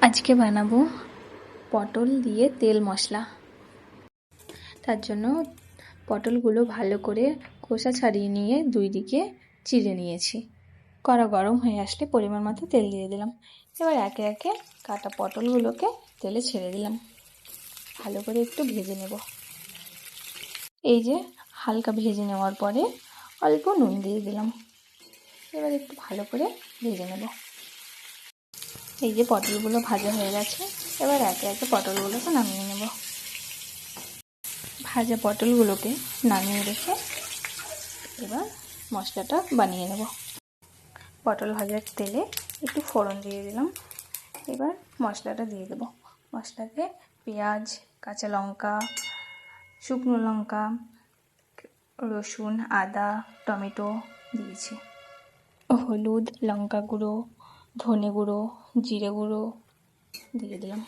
আজকে বানাবো পটল দিয়ে তেল মশলা। তার জন্য পটলগুলো ভালো করে খোসা ছাড়িয়ে নিয়ে দুই দিকে চিড়ে নিয়েছি। কড়া গরম হয়ে আসলে পরিমাণ মতো তেল দিয়ে দিলাম। এবার একে একে কাটা পটলগুলোকে তেলে ছেড়ে দিলাম। ভালো করে একটু ভেজে নেব। এই যে হালকা ভেজে নেওয়ার পরে অল্প নুন দিয়ে দিলাম। এবার একটু ভালো করে ভেজে নেব। এই যে পটলগুলো ভাজা হয়ে গেছে, এবার একে একে পটলগুলোকে নামিয়ে নেব। ভাজা পটলগুলোকে নামিয়ে রেখে এবার মশলাটা বানিয়ে নেব। পটল ভাজার তেলে একটু ফোড়ন দিয়ে দিলাম। এবার মশলাটা দিয়ে দেব। মশলাতে পেঁয়াজ, কাঁচা লঙ্কা, শুকনো লঙ্কা, রসুন, আদা, টমেটো দিয়েছি। হলুদ, লঙ্কা গুঁড়ো, ধনে গুঁড়ো, জিরে গুঁড়ো দিয়ে দিলাম।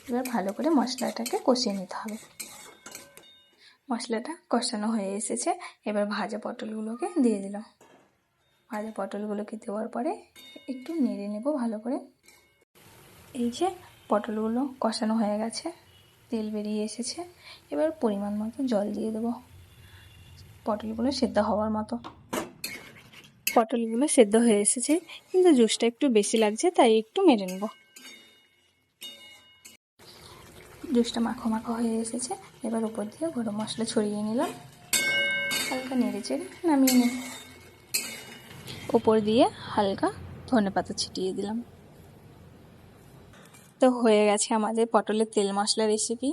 এবার ভালো করে মশলাটাকে কষিয়ে নিতে হবে। মশলাটা কষানো হয়ে এসেছে, এবার ভাজা পটলগুলোকে দিয়ে দিলাম। ভাজা পটলগুলোকে দেওয়ার পরে একটু নেড়ে নেব ভালো করে। এই যে পটলগুলো কষানো হয়ে গেছে, তেল বেরিয়ে এসেছে, এবার পরিমাণ মতো জল দিয়ে দেবো পটলগুলো সেদ্ধ হওয়ার মতো। পটলগুলো সেদ্ধ হয়ে এসেছে, কিন্তু জুসটা একটু বেশি লাগছে, তাই একটু মেরে নেব। জুসটা মাখো মাখো হয়ে এসেছে, এবার উপর দিয়ে গরম মশলা ছড়িয়ে নিলাম। হালকা নেড়ে চেড়ে নামিয়ে নিই। উপর দিয়ে হালকা ধনেপাতা ছিটিয়ে দিলাম। তো হয়ে গেছে আমাদের পটলের তেল মশলা রেসিপি।